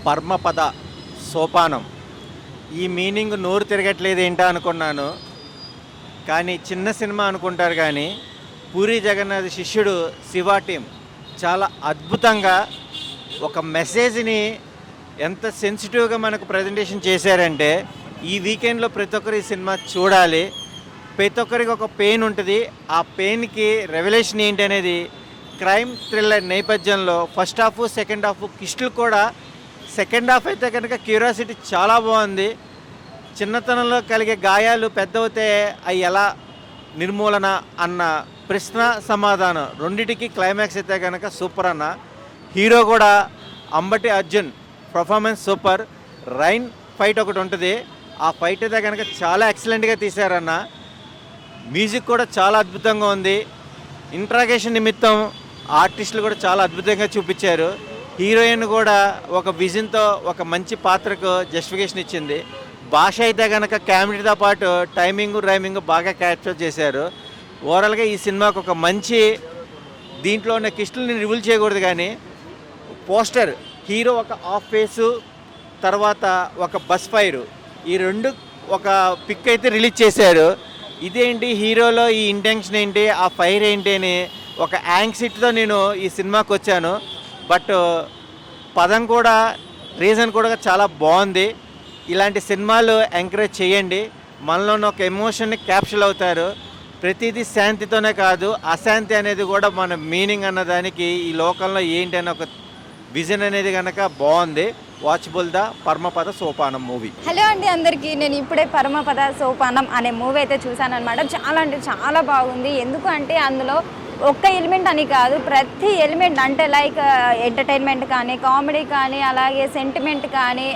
పరమపద సోపానం. ఈ మీనింగ్ నోరు తిరగట్లేదు ఏంటా అనుకున్నాను, కానీ చిన్న సినిమా అనుకుంటారు కానీ పూరి జగన్నాథ్ శిష్యుడు శివ టీం చాలా అద్భుతంగా ఒక మెసేజ్ని ఎంత సెన్సిటివ్గా మనకు ప్రజెంటేషన్ చేశారంటే ఈ వీకెండ్లో ప్రతి ఒక్కరు ఈ సినిమా చూడాలి. ప్రతి ఒక్కరికి ఒక పెయిన్ ఉంటుంది, ఆ పెయిన్కి రెవల్యూషన్ ఏంటి అనేది క్రైమ్ థ్రిల్లర్ నేపథ్యంలో ఫస్ట్ హాఫ్ సెకండ్ హాఫ్ కిస్టులు కూడా. సెకండ్ హాఫ్ అయితే కనుక క్యూరియాసిటీ చాలా బాగుంది. చిన్నతనంలో కలిగే గాయాలు పెద్దవుతే అవి ఎలా నిర్మూలన అన్న ప్రశ్న సమాధానం రెండిటికి క్లైమాక్స్ అయితే కనుక సూపర్ అన్న. హీరో కూడా Ambati Arjun performance super. Rain fight ఒకటి ఉంటుంది, ఆ ఫైట్ అయితే కనుక చాలా ఎక్సలెంట్గా తీశారన్న. మ్యూజిక్ కూడా చాలా అద్భుతంగా ఉంది. ఇంట్రాగేషన్ నిమిత్తం ఆర్టిస్టులు కూడా చాలా అద్భుతంగా చూపించారు. హీరోయిన్ కూడా ఒక విజన్తో ఒక మంచి పాత్రకు జస్టిఫికేషన్ ఇచ్చింది. భాష అయితే కనుక కామెడీతో పాటు టైమింగ్ రైమింగ్ బాగా క్యాప్చర్ చేశారు. ఓవరాల్గా ఈ సినిమాకు ఒక మంచి, దీంట్లో ఉన్న కిస్టులని రివీల్ చేయకూడదు కానీ పోస్టర్ హీరో ఒక హాఫ్ ఫేసు తర్వాత ఒక బస్ ఫైరు, ఈ రెండు ఒక పిక్ అయితే రిలీజ్ చేశారు. ఇదేంటి హీరోలో ఈ ఇంటెన్షన్ ఏంటి, ఆ ఫైర్ ఏంటి అని ఒక యాంగ్సిటీతో నేను ఈ సినిమాకి వచ్చాను. బట్ పదం కూడా రీజన్ కూడా చాలా బాగుంది. ఇలాంటి సినిమాలు ఎంకరేజ్ చేయండి, మనలో ఒక ఎమోషన్ని క్యాప్చర్ అవుతారు. ప్రతిదీ శాంతితోనే కాదు, అశాంతి అనేది కూడా మన మీనింగ్ అన్నదానికి ఈ లోకంలో ఏంటి అనే ఒక విజన్ అనేది కనుక బాగుంది. Watchable the Paramapada Sopanam movie. Hello అండి అందరికీ, నేను ఇప్పుడే పరమపద సోపానం అనే మూవీ అయితే చూశాను అనమాట. చాలా అంటే చాలా బాగుంది. ఎందుకు అంటే అందులో ఒక్క ఎలిమెంట్ అని కాదు, ప్రతి ఎలిమెంట్ అంటే లైక్ ఎంటర్టైన్మెంట్ కానీ, కామెడీ కానీ, అలాగే సెంటిమెంట్ కానీ,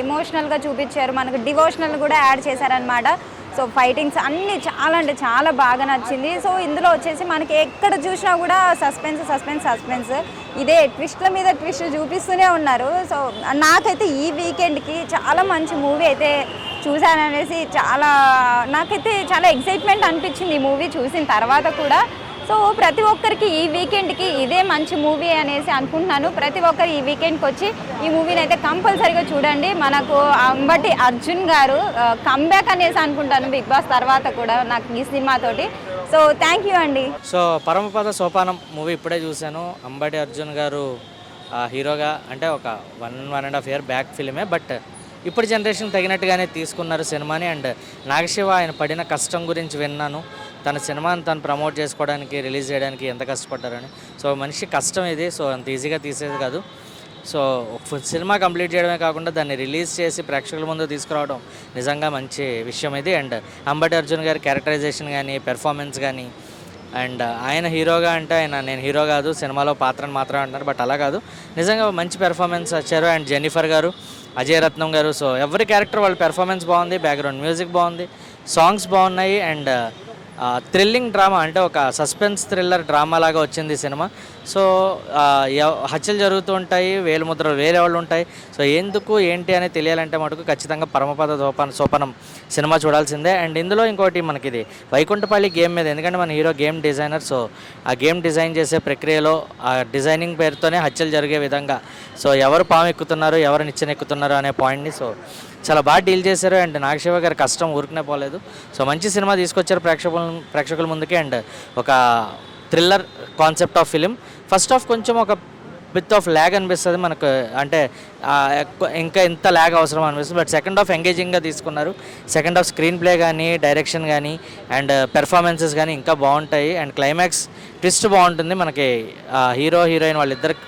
ఎమోషనల్గా చూపించారు. మనకు డివోషనల్ కూడా యాడ్ చేశారనమాట. సో ఫైటింగ్స్ అన్నీ చాలా అంటే చాలా బాగా నచ్చింది. సో ఇందులో వచ్చేసి మనకి ఎక్కడ చూసినా కూడా సస్పెన్స్ సస్పెన్స్ సస్పెన్స్, ఇదే ట్విస్ట్ల మీద ట్విస్ట్ చూపిస్తూనే ఉన్నారు. సో నాకైతే ఈ వీకెండ్కి చాలా మంచి మూవీ అయితే చూశాననేసి నాకైతే చాలా ఎక్సైట్మెంట్ అనిపించింది ఈ మూవీ చూసిన తర్వాత కూడా. సో ప్రతి ఒక్కరికి ఈ వీకెండ్కి ఇదే మంచి మూవీ అనేసి అనుకుంటున్నాను. ప్రతి ఒక్కరు ఈ వీకెండ్కి వచ్చి ఈ మూవీని అయితే కంపల్సరీగా చూడండి. మనకు అంబటి అర్జున్ గారు కమ్బ్యాక్ అనేసి అనుకుంటాను బిగ్ బాస్ తర్వాత కూడా నాకు ఈ సినిమాతోటి. సో థ్యాంక్ యూ అండి. సో పరమపద సోపానం మూవీ ఇప్పుడే చూశాను. అంబటి అర్జున్ గారు హీరోగా, అంటే ఒక 1.5 year బ్యాక్ ఫిలిమే, బట్ ఇప్పుడు జనరేషన్ తగినట్టుగానే తీసుకున్నారు సినిమాని. అండ్ నాగశివ ఆయన పడిన కష్టం గురించి విన్నాను. తన సినిమాని తను ప్రమోట్ చేసుకోవడానికి, రిలీజ్ చేయడానికి ఎంత కష్టపడ్డారని. సో మనిషి కష్టం ఇది, సో అంత ఈజీగా తీసేది కాదు. సో సినిమా కంప్లీట్ చేయడమే కాకుండా దాన్ని రిలీజ్ చేసి ప్రేక్షకుల ముందు తీసుకురావడం నిజంగా మంచి విషయం ఇది. అండ్ అంబటి అర్జున్ గారి క్యారెక్టరైజేషన్ కానీ, పెర్ఫార్మెన్స్ కానీ, అండ్ ఆయన హీరోగా అంటే నేను హీరో కాదు సినిమాలో పాత్రను మాత్రమే అంటున్నారు, బట్ అలా కాదు, నిజంగా మంచి పెర్ఫార్మెన్స్ వచ్చారు. అండ్ జెన్నిఫర్ గారు, అజయ్ రత్నం గారు, సో ఎవరి క్యారెక్టర్ వాళ్ళ పెర్ఫార్మెన్స్ బాగుంది, బ్యాక్గ్రౌండ్ మ్యూజిక్ బాగుంది, సాంగ్స్ బాగున్నాయి. అండ్ థ్రిల్లింగ్ డ్రామా, అంటే ఒక సస్పెన్స్ థ్రిల్లర్ డ్రామా లాగా వచ్చింది సినిమా. సో హత్యలు జరుగుతూ ఉంటాయి, వేలుముద్రలు వేరే వాళ్ళు ఉంటాయి. సో ఎందుకు ఏంటి అని తెలియాలంటే మటుకు ఖచ్చితంగా పరమపద సోపానం సినిమా చూడాల్సిందే. అండ్ ఇందులో ఇంకోటి మనకి ఇది వైకుంఠపల్లి గేమ్ మీద, ఎందుకంటే మన హీరో గేమ్ డిజైనర్. సో ఆ గేమ్ డిజైన్ చేసే ప్రక్రియలో ఆ డిజైనింగ్ పేరుతోనే హత్యలు జరిగే విధంగా, సో ఎవరు పాము ఎక్కుతున్నారు, ఎవరు నిచ్చెన ఎక్కుతున్నారు అనే పాయింట్ని సో చాలా బాగా డీల్ చేశారు. అండ్ నాగశివ గారి కష్టం ఊరికనే పోలేదు. సో మంచి సినిమా తీసుకొచ్చారు ప్రేక్షకుల ముందుకి. అండ్ ఒక thriller concept of film. First half కొంచెం ఒక బిత్ ఆఫ్ ల్యాగ్ అనిపిస్తుంది మనకు, అంటే ఇంకా ఇంత ల్యాగ్ అవసరం అనిపిస్తుంది. బట్ సెకండ్ హాఫ్ ఎంగేజింగ్గా తీసుకున్నారు. సెకండ్ హాఫ్ స్క్రీన్ ప్లే కానీ, డైరెక్షన్ కానీ, అండ్ పెర్ఫార్మెన్సెస్ కానీ ఇంకా బాగుంటాయి. అండ్ క్లైమాక్స్ ట్విస్ట్ బాగుంటుంది. మనకి హీరో హీరోయిన్ వాళ్ళిద్దరు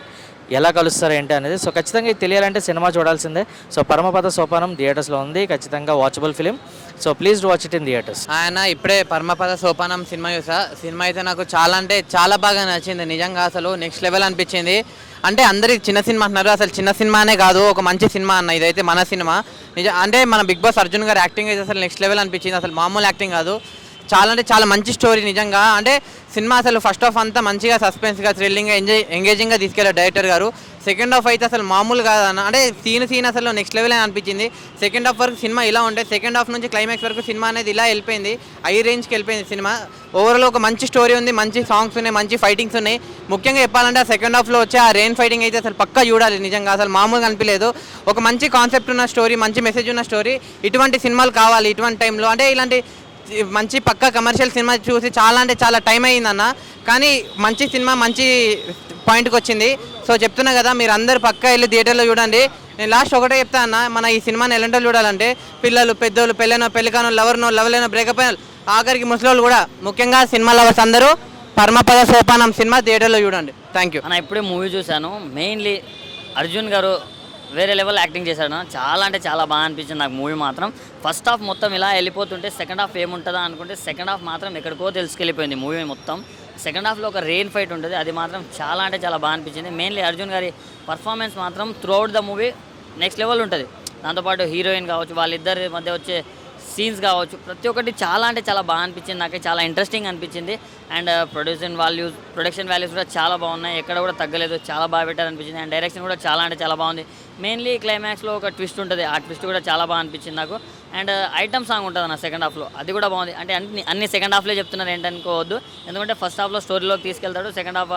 ఎలా కలుస్తారు ఏంటి అనేది. సో ఖచ్చితంగా ఇది తెలియాలంటే సినిమా చూడాల్సిందే. సో పరమపద సోపానం థియేటర్స్లో ఉంది, ఖచ్చితంగా watchable film. So please watch it in theatres. ఆయన ఇప్పుడే పరమపద సోపానం సినిమా చూసా. సినిమా అయితే నాకు చాలా అంటే చాలా బాగా నచ్చింది. నిజంగా అసలు నెక్స్ట్ లెవెల్ అనిపించింది. అంటే అందరికి చిన్న సినిమా అంటున్నారు, అసలు చిన్న సినిమానే కాదు, ఒక మంచి సినిమా అన్న. ఇదైతే మన సినిమా అంటే మన బిగ్ బాస్ అర్జున్ గారు యాక్టింగ్ అయితే అసలు నెక్స్ట్ లెవెల్ అనిపించింది. అసలు మామూలు యాక్టింగ్ కాదు, చాలా అంటే చాలా మంచి స్టోరీ నిజంగా. అంటే సినిమా అసలు ఫస్ట్ హాఫ్ అంతా మంచిగా సస్పెన్స్గా థ్రిల్లింగ్గా ఎంగేజింగ్గా తీసుకెళ్ళారు డైరెక్టర్ గారు. సెకండ్ హాఫ్ అయితే అసలు మామూలు కాదన్న, అంటే సీన్ అసలు నెక్స్ట్ లెవెల్ అని అనిపించింది. సెకండ్ హాఫ్ వరకు సినిమా ఇలా ఉంటే సెకండ్ హాఫ్ నుంచి క్లైమాక్స్ వరకు సినిమా అనేది ఇలా వెళ్ళిపోయింది, హై రేంజ్కి వెళ్ళిపోయింది సినిమా. ఓవరాల్ ఒక మంచి స్టోరీ ఉంది, మంచి సాంగ్స్ ఉన్నాయి, మంచి ఫైటింగ్స్ ఉన్నాయి. ముఖ్యంగా చెప్పాలంటే ఆ సెకండ్ హాఫ్లో వచ్చే ఆ రెయిన్ ఫైటింగ్ అయితే అసలు పక్కా చూడాలి నిజంగా, అసలు మామూలుగా అనిపించలేదు. ఒక మంచి కాన్సెప్ట్ ఉన్న స్టోరీ, మంచి మెసేజ్ ఉన్న స్టోరీ. ఇటువంటి సినిమాలు కావాలి ఇటువంటి టైంలో. అంటే ఇలాంటి మంచి పక్కా కమర్షియల్ సినిమా చూసి చాలా అంటే చాలా టైం అయ్యిందన్న, కానీ మంచి సినిమా మంచి పాయింట్కి వచ్చింది. సో చెప్తున్నా కదా, మీరు అందరు పక్కా వెళ్ళి థియేటర్లో చూడండి. నేను లాస్ట్ ఒకటే చెప్తా అన్న, మన ఈ సినిమాని ఎలాంటి చూడాలంటే పిల్లలు, పెద్దోళ్ళు, పెళ్ళికానో, లవర్లేనో, బ్రేకప్ అయిన, ఆఖరికి ముసలోళ్ళు కూడా, ముఖ్యంగా సినిమా లవర్స్ అందరూ పరమపద సోపానం సినిమా థియేటర్లో చూడండి. థ్యాంక్ యూ అన్న. ఇప్పుడే మూవీ చూశాను. మెయిన్లీ అర్జున్ గారు వేరే లెవెల్ యాక్టింగ్ చేశాడు. చాలా అంటే చాలా బాగా అనిపించింది నాకు మూవీ మాత్రం. ఫస్ట్ హాఫ్ మొత్తం ఇలా వెళ్ళిపోతుంటే సెకండ్ హాఫ్ ఏముంటుందా అనుకుంటే సెకండ్ హాఫ్ మాత్రం ఎక్కడికో తెలుసుకెళ్ళిపోయింది మూవీ మొత్తం. సెకండ్ హాఫ్లో ఒక రెయిన్ ఫైట్ ఉంటుంది, అది మాత్రం చాలా అంటే చాలా బాగా అనిపించింది. మెయిన్లీ అర్జున్ గారి పర్ఫార్మెన్స్ మాత్రం through out the movie next level ఉంటుంది. దాంతోపాటు హీరోయిన్ కావచ్చు, వాళ్ళిద్దరి మధ్య వచ్చే సీన్స్ కావచ్చు, ప్రతి ఒక్కటి చాలా అంటే చాలా బాగా అనిపించింది. నాకే చాలా ఇంట్రెస్టింగ్ అనిపించింది. అండ్ ప్రొడక్షన్ వాల్యూస్ కూడా చాలా బాగున్నాయి, ఎక్కడ కూడా తగ్గలేదు, చాలా బాగా పెట్టారు అనిపించింది. అండ్ డైరెక్షన్ కూడా చాలా అంటే చాలా బాగుంది. మెయిన్లీ క్లైమాక్స్లో ఒక ట్విస్ట్ ఉంటుంది, ఆ ట్విస్ట్ కూడా చాలా బాగా అనిపించింది నాకు. అండ్ ఐటమ్ సాంగ్ ఉంటుంది అన్న సెకండ్ హాఫ్లో, అది కూడా బాగుంది. అంటే అన్ని సెకండ్ హాఫ్లో చెప్తున్నారు ఏంటనుకోవద్దు, ఎందుకంటే ఫస్ట్ హాఫ్లో స్టోరీలోకి తీసుకెళ్తాడు, సెకండ్ హాఫ్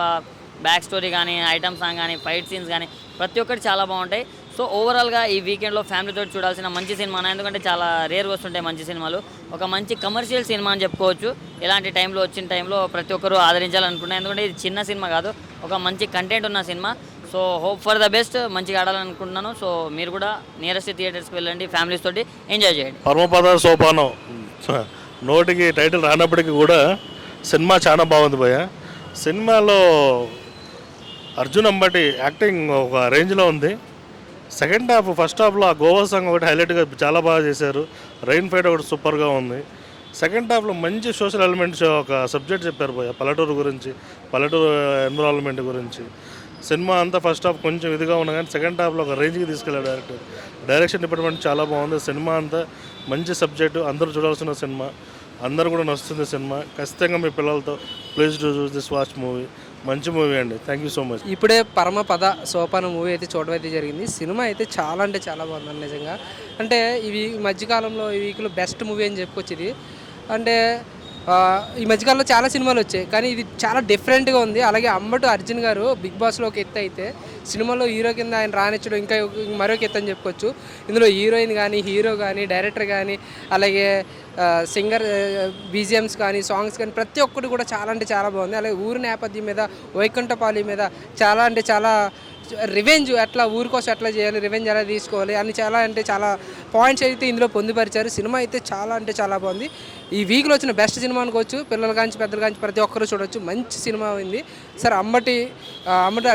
బ్యాక్ స్టోరీ కానీ, ఐటమ్ సాంగ్ కానీ, ఫైట్ సీన్స్ కానీ ప్రతి ఒక్కటి చాలా బాగుంటాయి. సో ఓవరాల్గా ఈ వీకెండ్లో ఫ్యామిలీతో చూడాల్సిన మంచి సినిమా, ఎందుకంటే చాలా రేర్గా వస్తుంటాయి మంచి సినిమాలు. ఒక మంచి కమర్షియల్ సినిమా అని చెప్పుకోవచ్చు. ఇలాంటి టైంలో వచ్చిన టైంలో ప్రతి ఒక్కరూ ఆదరించాలనుకుంటున్నాను, ఎందుకంటే ఇది చిన్న సినిమా కాదు, ఒక మంచి కంటెంట్ ఉన్న cinema. So hope for the best, మంచిగా ఆడాలనుకుంటున్నాను. సో మీరు కూడా నియరెస్ట్ థియేటర్స్కి వెళ్ళండి, ఫ్యామిలీస్ తోటి ఎంజాయ్ చేయండి. పరమపద సోపానం నోటికి టైటిల్ రానప్పటికీ కూడా సినిమా చాలా బాగుంది భయ్య. సినిమాలో అర్జున్ అంబటి యాక్టింగ్ ఒక రేంజ్లో ఉంది. సెకండ్ హాఫ్ ఫస్ట్ హాఫ్లో ఆ గోవా సాంగ్ ఒకటి హైలైట్గా చాలా బాగా చేశారు, రెయిన్ ఫైట్ ఒకటి సూపర్గా ఉంది. సెకండ్ హాఫ్లో మంచి సోషల్ ఎలిమెంట్స్ ఒక సబ్జెక్ట్ చెప్పారు భయ్య, పల్లెటూరు గురించి, పల్లెటూరు ఎన్విరాన్మెంట్ గురించి. సినిమా అంతా ఫస్ట్ హాఫ్ కొంచెం ఇదిగా ఉన్నా కానీ సెకండ్ హాఫ్లో ఒక రేంజ్కి తీసుకెళ్ళాడు డైరెక్టర్. డైరెక్షన్ డిపార్ట్మెంట్ చాలా బాగుంది. సినిమా అంతా మంచి సబ్జెక్టు, అందరూ చూడాల్సిన సినిమా, అందరూ కూడా నచ్చుతుంది సినిమా. ఖచ్చితంగా మీ పిల్లలతో please do choose this watch movie. మంచి మూవీ అండి. Thank you so much. ఇప్పుడే పరమపద సోపానం మూవీ అయితే చూడడం అయితే జరిగింది. సినిమా అయితే చాలా అంటే చాలా బాగుందండి నిజంగా. అంటే ఇవి మధ్యకాలంలో ఈ వీక్లో బెస్ట్ మూవీ అని చెప్పుకోవచ్చు ఇది. అంటే ఈ మధ్యకాలంలో చాలా సినిమాలు వచ్చాయి, కానీ ఇది చాలా డిఫరెంట్గా ఉంది. అలాగే అంబటి అర్జున్ గారు బిగ్ బాస్లో ఒక ఎత్తు అయితే సినిమాలో హీరో కింద ఆయన రానిచ్చడం ఇంకా మరొక ఎత్తు అని చెప్పుకోవచ్చు. ఇందులో హీరోయిన్ కానీ, హీరో కానీ, డైరెక్టర్ కానీ, అలాగే సింగర్ బీజిఎమ్స్ కానీ, సాంగ్స్ కానీ ప్రతి ఒక్కటి కూడా చాలా అంటే చాలా బాగుంది. అలాగే ఊరి నేపథ్యం మీద, వైకుంఠపాలి మీద చాలా అంటే చాలా రివెంజ్ ఎట్లా ఊరి కోసం ఎట్లా చేయాలి, రివెంజ్ ఎలా తీసుకోవాలి అని చాలా అంటే చాలా పాయింట్స్ అయితే ఇందులో పొందుపరిచారు. సినిమా అయితే చాలా అంటే చాలా బాగుంది. ఈ వీక్లో వచ్చిన బెస్ట్ సినిమా అనుకోవచ్చు. పిల్లల కాంచి పెద్దల కాంచి ప్రతి ఒక్కరు చూడవచ్చు. మంచి సినిమా అయింది సార్. అంబటి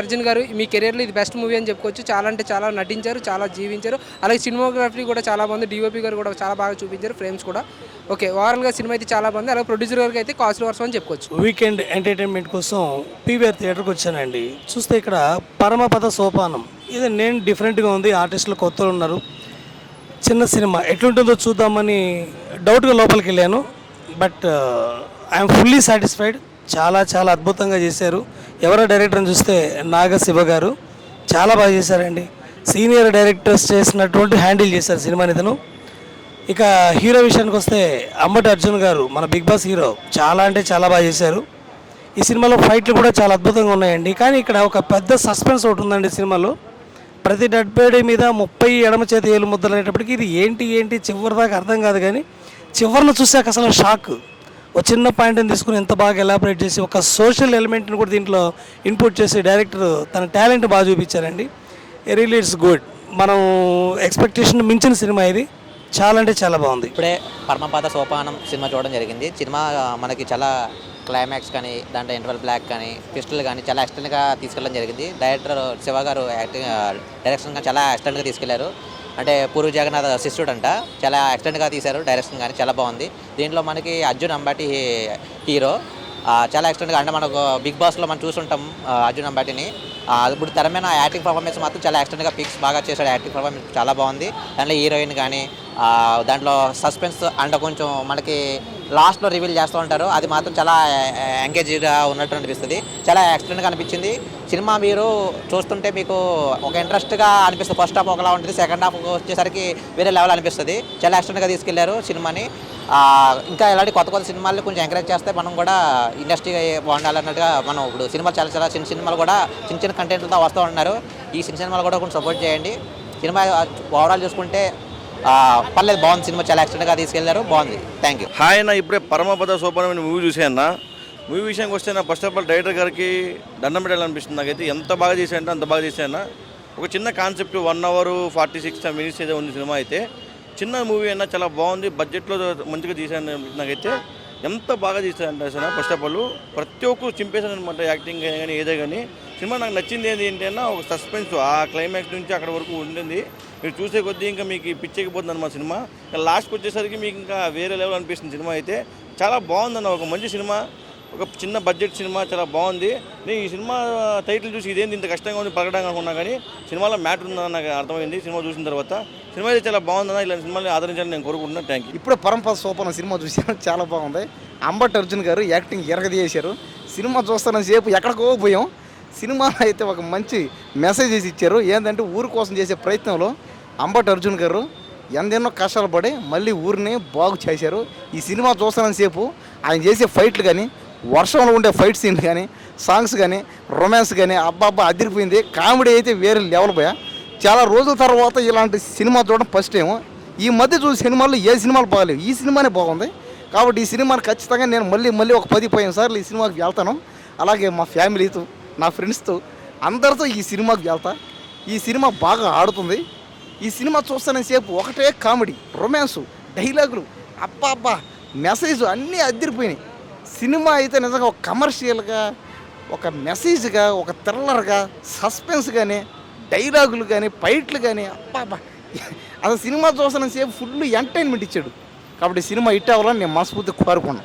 అర్జున్ గారు మీ కెరీర్లో ఇది బెస్ట్ మూవీ అని చెప్పుకోవచ్చు. చాలా అంటే చాలా నటించారు, చాలా జీవించారు. అలాగే సినిమాగ్రఫీ కూడా చాలా బాగుంది. డిఓపి గారు కూడా చాలా బాగా చూపించారు, ఫ్రేమ్స్ కూడా. ఓకే, ఓవరాల్గా సినిమా అయితే చాలా బాగుంది. అలాగే ప్రొడ్యూసర్ గారికి అయితే కాస్ట్లీ వర్షం అని చెప్పుకోవచ్చు. వీకెండ్ ఎంటర్టైన్మెంట్ కోసం పీవీఆర్ థియేటర్కి వచ్చానండి. చూస్తే ఇక్కడ పరమపద సోపానం ఇది నేను డిఫరెంట్గా ఉంది, ఆర్టిస్టులు కొత్తలు ఉన్నారు, చిన్న సినిమా ఎట్లుంటుందో చూద్దామని డౌట్గా లోపలికి వెళ్ళాను. But I'm fully satisfied. చాలా చాలా అద్భుతంగా చేశారు. ఎవరో డైరెక్టర్ని చూస్తే నాగశివ గారు చాలా బాగా చేశారండి. సీనియర్ డైరెక్టర్స్ చేసినటువంటి హ్యాండిల్ చేశారు సినిమాని ఇతను. ఇక హీరో విషయానికి వస్తే అంబటి అర్జున్ గారు మన బిగ్ బాస్ హీరో చాలా అంటే చాలా బాగా చేశారు. ఈ సినిమాలో ఫైట్లు కూడా చాలా అద్భుతంగా ఉన్నాయండి. కానీ ఇక్కడ ఒక పెద్ద సస్పెన్స్ ఒకటి ఉందండి సినిమాలో. ప్రతి డెడ్ బాడీ మీద 30 ఎడమ చేతి ఏలు ముద్దలు అనేటప్పటికి ఇది ఏంటి చివరి దాకా అర్థం కాదు. కానీ చివరిలో చూసాక అసలు షాక్. ఒక చిన్న పాయింట్ని తీసుకుని ఎంత బాగా ఎలాబరేట్ చేసి ఒక సోషల్ ఎలిమెంట్ని కూడా దీంట్లో ఇన్పుట్ చేసి డైరెక్టర్ తన టాలెంట్ బాగా చూపించారండి. Really it's good. మనం ఎక్స్పెక్టేషన్ మించిన సినిమా ఇది. చాలా అంటే చాలా బాగుంది. ఇప్పుడే పరమపద సోపానం సినిమా చూడడం జరిగింది. సినిమా మనకి చాలా క్లైమాక్స్ కానీ, దాంట్లో ఇంటర్వల్ బ్లాక్ కానీ, ట్విస్టులు కానీ చాలా ఎక్స్టెంట్గా తీసుకెళ్ళడం జరిగింది. డైరెక్టర్ శివ గారు డైరెక్షన్ కానీ చాలా ఎక్స్టెంట్గా తీసుకెళ్లారు. అంటే పూరి జగన్నాథ్ శిష్యుడు అంట, చాలా ఎక్స్టెంట్గా తీశారు. డైరెక్షన్ కానీ చాలా బాగుంది. దీంట్లో మనకి అర్జున్ అంబటి హీరో చాలా ఎక్స్టెంట్గా, అంటే మనకు బిగ్ బాస్లో మనం చూసుంటాం అర్జున్ అంబటిని. ఇప్పుడు తెర మీద యాక్టింగ్ పర్ఫార్మెన్స్ మాత్రం చాలా ఎక్స్టెంట్గా పిక్స్ బాగా చేశాడు. యాక్టింగ్ పర్ఫార్మెన్స్ చాలా బాగుంది. దాంట్లో హీరోయిన్ కానీ, దాంట్లో సస్పెన్స్ అండ్ కొంచెం మనకి లాస్ట్లో రివీల్ చేస్తూ ఉంటారు. అది మాత్రం చాలా ఎంగేజ్గా ఉన్నట్టు అనిపిస్తుంది. చాలా ఎక్సలెంట్గా అనిపించింది సినిమా. మీరు చూస్తుంటే మీకు ఒక ఇంట్రెస్ట్గా అనిపిస్తుంది. ఫస్ట్ హాఫ్ ఒకలా ఉంటుంది, సెకండ్ హాఫ్ వచ్చేసరికి వేరే లెవెల్ అనిపిస్తుంది. చాలా ఎక్సలెంట్గా తీసుకెళ్లారు సినిమాని. ఇంకా ఇలాంటి కొత్త కొత్త సినిమాలు కొంచెం ఎంకరేజ్ చేస్తే మనం కూడా ఇండస్ట్రీ బాగుండాలన్నట్టుగా మనం ఇప్పుడు సినిమాలు చాలా చిన్న సినిమాలు కూడా చిన్న కంటెంట్లతో వస్తూ ఉన్నారు. ఈ చిన్న సినిమాలు కూడా కొంచెం సపోర్ట్ చేయండి. సినిమా ఓవరాల్ చూసుకుంటే పర్లేదు, బాగుంది సినిమా. చాలా ఎక్సలెంట్గా తీసుకెళ్లారు, బాగుంది. Thank you. హాయ్ అన్న, ఇప్పుడే పరమపద సోపానం మూవీ చూసాను. మూవీ విషయానికి వస్తే నా ఫస్ట్ ఆఫ్ ఆల్ డైరెక్టర్ గారికి దండం పెట్టాలనిపిస్తుంది. నాకైతే ఎంత బాగా చేశానంటే అంత బాగా చేశాను. ఒక చిన్న కాన్సెప్ట్ 1 hour 46 minutes ఏదో ఉంది సినిమా. అయితే చిన్న మూవీ అయినా చాలా బాగుంది, బడ్జెట్లో మంచిగా తీశాను. నాకైతే ఎంత బాగా తీశానంటే అసలు ఫస్ట్ ఆఫ్ ఆల్ ప్రతి ఒక్కరు చింపేశాను అనమాట. యాక్టింగ్ కానీ ఏదో కానీ సినిమా నాకు నచ్చింది ఏంటంటే ఒక సస్పెన్స్ ఆ క్లైమాక్స్ నుంచి అక్కడ వరకు ఉంటుంది. మీరు చూసే కొద్దీ ఇంకా మీకు పిచ్చెక్కిపోతుంది అన్నమాట సినిమా. లాస్ట్కి వచ్చేసరికి మీకు ఇంకా వేరే లెవెల్ అనిపిస్తుంది సినిమా. అయితే చాలా బాగుందన్న, ఒక మంచి సినిమా, ఒక చిన్న బడ్జెట్ సినిమా, చాలా బాగుంది. నేను ఈ సినిమా టైటిల్ చూసి ఇదేంటి ఇంత కష్టంగా ఉంది పలకడానికి అనుకున్నా, కానీ సినిమాలో మ్యాటర్ ఉందని నాకు అర్థమైంది సినిమా చూసిన తర్వాత. సినిమా అయితే చాలా బాగుందన్న, ఇలాంటి సినిమాని ఆదరించాలని నేను కోరుకుంటున్నాను. Thank you. ఇప్పుడు పరమపద సోపానం సినిమా చూసాను, చాలా బాగుంది. అంబటి అర్జున్ గారు యాక్టింగ్ ఎరగదీశారు. సినిమా చూస్తున్న సేపు ఎక్కడికో పోయాం. సినిమాలో అయితే ఒక మంచి మెసేజెస్ ఇచ్చారు. ఏంటంటే ఊరి కోసం చేసే ప్రయత్నంలో అంబటి అర్జున్ గారు ఎందెన్నో కష్టాలు పడి మళ్ళీ ఊరిని బాగు చేశారు. ఈ సినిమా చూస్తున్నంతసేపు ఆయన చేసే ఫైట్లు కానీ, వర్షంలో ఉండే ఫైట్ సీన్ కానీ, సాంగ్స్ కానీ, రొమాన్స్ కానీ అబ్బాబ్బా అదిరిపోయింది. కామెడీ అయితే వేరే లెవెల్ పోయా. చాలా రోజుల తర్వాత ఇలాంటి సినిమా చూడడం ఫస్ట్ టైం. ఈ మధ్య చూసే సినిమాల్లో ఏ సినిమాలు బాగలేవు, ఈ సినిమానే బాగుంది. కాబట్టి ఈ సినిమాని ఖచ్చితంగా నేను మళ్ళీ ఒక 10-15 సార్లు ఈ సినిమాకి వెళ్తాను. అలాగే మా ఫ్యామిలీతో, నా ఫ్రెండ్స్తో అందరితో ఈ సినిమాకి వెళ్తా. ఈ సినిమా బాగా ఆడుతుంది. ఈ సినిమా చూస్తానేసేపు ఒకటే కామెడీ, రొమాన్సు, డైలాగులు, అబ్బా మెసేజ్ అన్నీ అదిరిపోయినాయి. సినిమా అయితే నిజంగా ఒక కమర్షియల్గా, ఒక మెసేజ్గా, ఒక థ్రిల్లర్గా, సస్పెన్స్ కానీ, డైలాగులు కానీ, ఫైట్లు కానీ అబ్బా అసలు సినిమా చూస్తానేసేపు ఫుల్ ఎంటర్టైన్మెంట్ ఇచ్చాడు. కాబట్టి సినిమా హిట్ అవ్వాలని నేను మనస్ఫూర్తిగా కోరుకున్నాను.